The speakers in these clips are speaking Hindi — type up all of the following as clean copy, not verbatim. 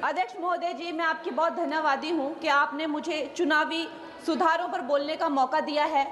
अध्यक्ष महोदय जी, मैं आपकी बहुत धन्यवादी हूं कि आपने मुझे चुनावी सुधारों पर बोलने का मौका दिया है,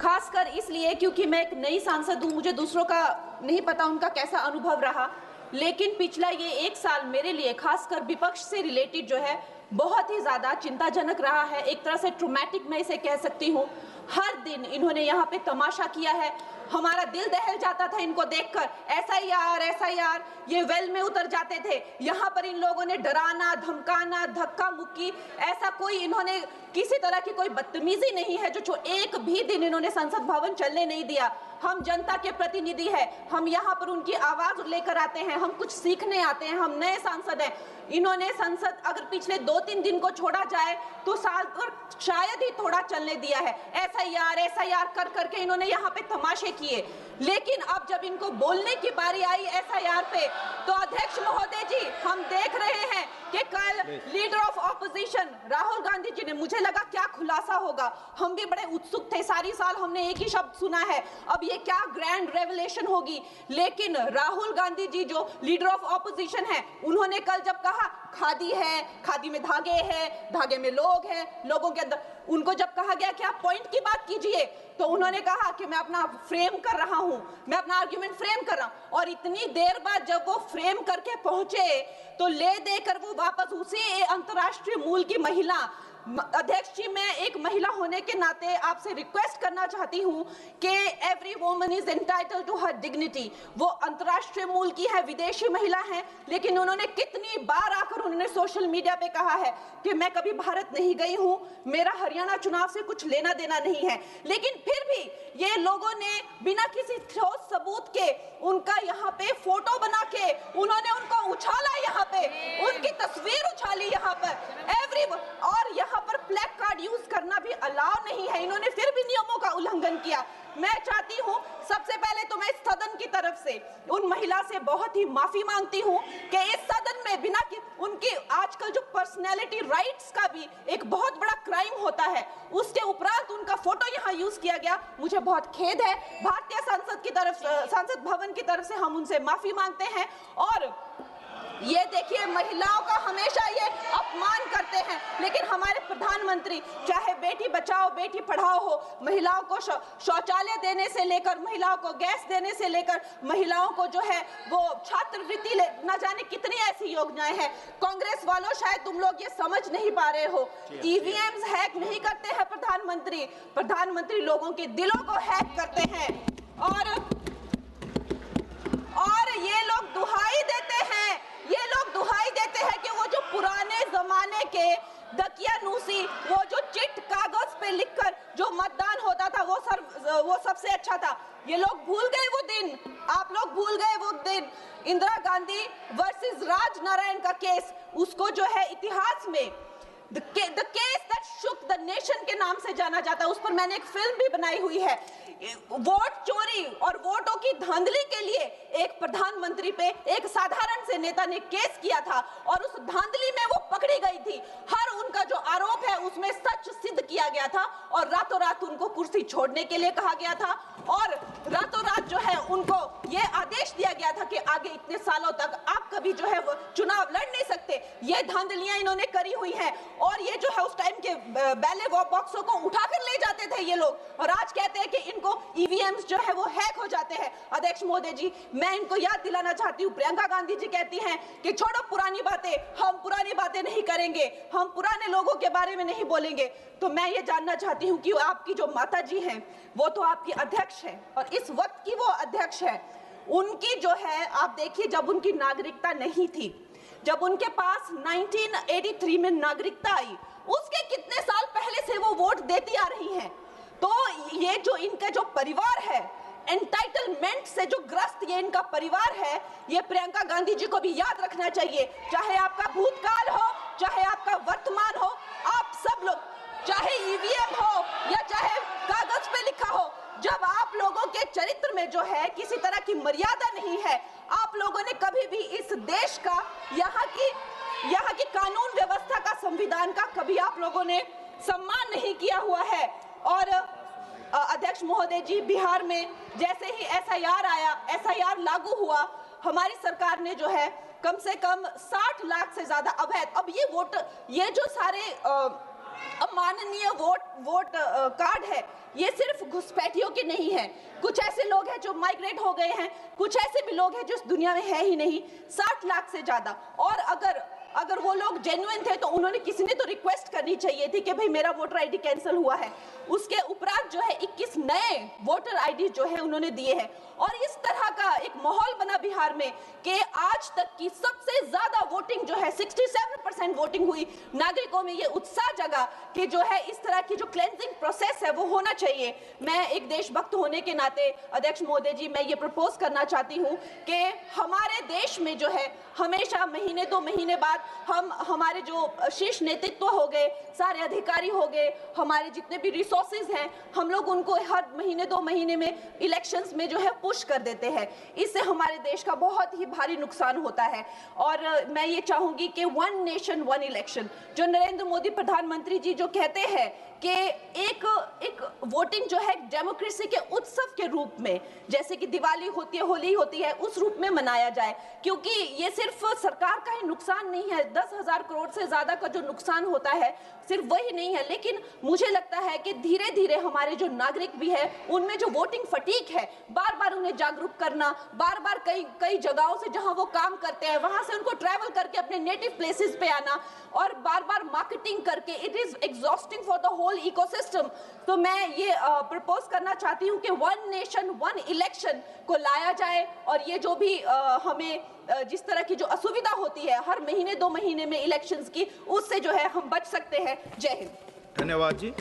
खासकर इसलिए क्योंकि मैं एक नई सांसद हूं, मुझे दूसरों का नहीं पता उनका कैसा अनुभव रहा, लेकिन पिछला ये 1 साल मेरे लिए खासकर विपक्ष से रिलेटेड जो है बहुत ही ज़्यादा चिंताजनक रहा है। एक तरह से ट्रॉमेटिक मैं इसे कह सकती हूँ। हर दिन इन्होंने यहाँ पे तमाशा किया है, हमारा दिल दहल जाता था इनको देखकर। एसआईआर ये वेल में उतर जाते थे। यहाँ पर इन लोगों ने डराना, धमकाना, धक्का मुक्की, ऐसा कोई इन्होंने किसी तरह की कोई बदतमीजी नहीं है जो एक भी दिन इन्होंने संसद भवन चलने नहीं दिया। हम जनता के प्रतिनिधि हैं, हम यहाँ पर उनकी आवाज लेकर आते हैं, हम कुछ सीखने आते हैं, हम नए सांसद हैं। इन्होंने संसद अगर पिछले 2-3 दिन को छोड़ा जाए तो साल भर शायद ही थोड़ा चलने दिया है। एसआईआर कर करके इन्होंने यहाँ पे तमाशे किए, लेकिन अब जब इनको बोलने की बारी आई एसआईआर पे, तो अध्यक्ष महोदय जी हम देख रहे हैं कि कल leader of opposition Rahul Gandhi ji ने, मुझे लगा क्या खुलासा होगा, हम भी बड़े उत्सुक थे, सारी साल हमने एक ही शब्द सुना है, अब ये क्या ग्रैंड रेवलेशन होगी। लेकिन राहुल गांधी जी जो लीडर ऑफ ऑपोजिशन है, उन्होंने कल जब कहा खादी है, खादी में धागे हैं, धागे में लोग हैं, लोगों के अंदर, उनको जब कहा गया कि आप पॉइंट की बात कीजिए, तो उन्होंने कहा कि मैं अपना फ्रेम कर रहा हूं, मैं अपना आर्गुमेंट फ्रेम कर रहा हूं। और इतनी देर बाद जब वो फ्रेम करके पहुंचे तो ले देकर वो वापस उसी अंतर्राष्ट्रीय मूल की महिला, अध्यक्ष जी मैं एक महिला होने के नाते आपसे रिक्वेस्ट करना चाहती हूं कि every woman is entitled to her dignity. वो अंतर्राष्ट्रीय मूल की है, विदेशी महिला है, लेकिन उन्होंने कितनी बार आकर उन्होंने सोशल मीडिया पे कहा है कि मैं कभी भारत नहीं गई हूं, मेरा हरियाणा चुनाव से कुछ लेना देना नहीं है। लेकिन फिर भी ये लोगों ने बिना किसी ठोस सबूत के उनका यहाँ पे फोटो बना के उन्होंने उनको उछाला, यहाँ पे उनकी तस्वीर उछाली यहाँ पर और यहाँ पर प्लेक कार्ड यूज करना भी अलाउ नहीं है। इन्होंने फिर भी नियमों का उल्लंघन किया। मैं चाहती हूँ सबसे पहले तो मैं इस सदन की तरफ से उन महिला से बहुत ही माफी मांगती हूँ कि इस सदन में बिना कि उनकी आजकल जो पर्सनैलिटी राइट्स का भी एक बहुत बड़ा क्राइम होता है, उसके उपरांत उनका फोटो यहाँ यूज किया गया, मुझे बहुत खेद है। भारतीय संसद की तरफ, संसद भवन की तरफ से हम उनसे माफी मांगते हैं। और ये देखिए महिलाओं का हमेशा ये अपमान करते हैं, लेकिन हमारे प्रधानमंत्री चाहे बेटी बचाओ बेटी पढ़ाओ हो, महिलाओं को शौचालय देने से लेकर, महिलाओं को गैस देने से लेकर, महिलाओं को जो है वो छात्रवृत्ति न जाने कितनी ऐसी योजनाएं हैं। कांग्रेस वालों शायद तुम लोग ये समझ नहीं पा रहे हो, ईवीएम्स हैक नहीं करते हैं प्रधानमंत्री लोगों के दिलों को हैक करते हैं। और ये लोग दुहाई देते हैं कि वो जो पुराने जमाने के दकियानूसी, वो जो चिट कागज पे लिखकर जो मतदान होता था वो सबसे अच्छा था। ये लोग भूल गए वो दिन, आप लोग भूल गए वो दिन। इंदिरा गांधी वर्सेस राज नारायण का केस, उसको जो है इतिहास में The case that shook the nation के नाम से जाना जाता है, उस पर मैंने एक फिल्म भी बनाई हुई है। वोट चोरी और वोटों की धांधली के लिए एक प्रधानमंत्री पे एक साधारण से नेता ने केस किया था और उस धांधली में वो पकड़ी गई थी। हर उनका जो आरोप है उसमें सच सिद्ध किया गया था और रातों रात उनको कुर्सी छोड़ने के लिए कहा गया था और रातों रात जो है उनको ये आदेश दिया गया था कि आगे इतने सालों तक आप कभी जो है वो चुनाव लड़ नहीं सकते। ये धांधलियां इन्होंने करी हुई हैं और ये जो है उस टाइम के बैलेट बॉक्सों को उठाकर ले जाते थे ये लोग, और आज कहते हैं कि इनको ईवीएम्स जो है वो हैक हो जाते हैं। अध्यक्ष महोदय जी मैं इनको याद दिलाना चाहती हूँ, प्रियंका गांधी जी कहती हैं कि छोड़ो पुरानी बातें, हम पुरानी बातें नहीं करेंगे, हम पुराने लोगों के बारे में नहीं बोलेंगे। तो मैं ये जानना चाहती हूँ कि आपकी जो माता जी हैं वो तो आपकी अध्यक्ष है और इस वक्त की वो अध्यक्ष है, उनकी जो है आप देखिए जब उनकी नागरिकता नहीं थी, जब उनके पास 1983 में नागरिकता आई, उसके कितने साल पहले से वो वोट देती आ रही हैं। तो ये जो इनका जो परिवार है, एंटाइटलमेंट से जो ग्रस्त ये इनका परिवार है, ये प्रियंका गांधी जी को भी याद रखना चाहिए। चाहे आपका भूतकाल हो, चाहे आपका वर्तमान हो, आप सब लोग, चाहे ईवीएम हो या चाहे कागज पे लिखा हो, जब आप लोगों के चरित्र में जो है किसी तरह की मर्यादा नहीं है, आप लोगों ने कभी भी इस देश का, यहाँ की कानून व्यवस्था का, संविधान का कभी आप लोगों ने सम्मान नहीं किया हुआ है। और अध्यक्ष महोदय जी बिहार में जैसे ही एसआईआर आया, एसआईआर लागू हुआ, हमारी सरकार ने जो है कम से कम 60 लाख से ज्यादा अवैध। अब ये वोट, ये जो सारे अमाननीय वोट कार्ड है, ये सिर्फ घुसपैठियों के नहीं है। कुछ ऐसे लोग हैं जो माइग्रेट हो गए हैं, कुछ ऐसे भी लोग हैं जो इस दुनिया में है ही नहीं। 60 लाख से ज्यादा। और अगर वो लोग जेन्युइन थे तो उन्होंने, किसी ने तो रिक्वेस्ट करनी चाहिए थी कि भाई मेरा वोटर आईडी कैंसिल हुआ है। उसके उपरांत जो है 21 नए वोटर आईडी जो है उन्होंने दिए हैं। और इस तरह का एक माहौल बना बिहार में कि आज तक की सबसे ज्यादा वोटिंग जो है 67% वोटिंग हुई। नागरिकों में ये उत्साह जगा कि जो है इस तरह की जो क्लेंजिंग प्रोसेस है वो होना चाहिए। मैं एक देशभक्त होने के नाते अध्यक्ष महोदय जी, मैं ये प्रपोज करना चाहती हूँ कि हमारे देश में जो है हमेशा महीने 2 महीने बाद हमारे जो शीर्ष नेतृत्व हो गए, सारे अधिकारी हो गए, हमारे जितने भी रिसोर्सेज हैं, हम लोग उनको हर महीने 2 महीने में इलेक्शंस में जो है पुश कर देते हैं। इससे हमारे देश का बहुत ही भारी नुकसान होता है। और मैं ये चाहूंगी कि 1 नेशन 1 इलेक्शन, जो नरेंद्र मोदी प्रधानमंत्री जी जो कहते हैं कि एक वोटिंग जो है डेमोक्रेसी के उत्सव के रूप में, जैसे कि दिवाली होती है, होली होती है, उस रूप में मनाया जाए। क्योंकि ये सिर्फ सरकार का ही नुकसान नहीं है, 10,000 करोड़ से ज्यादा का जो नुकसान होता है सिर्फ वही नहीं है, लेकिन मुझे लगता है कि धीरे धीरे हमारे जो नागरिक भी है उनमें जो वोटिंग फटीक है, बार बार उन्हें जागरूक करना, बार बार कई जगहों से जहां वो काम करते हैं वहां से उनको ट्रैवल करके अपने नेटिव प्लेसेस पे आना और बार बार मार्केटिंग करके, it is exhausting for the whole ecosystem. तो मैं ये प्रपोज करना चाहती हूँ कि 1 नेशन 1 इलेक्शन को लाया जाए। और ये जो भी हमें जिस तरह की जो असुविधा होती है हर महीने 2 महीने में इलेक्शंस की, उससे जो है हम बच सकते हैं। जय हिंद। धन्यवाद जी।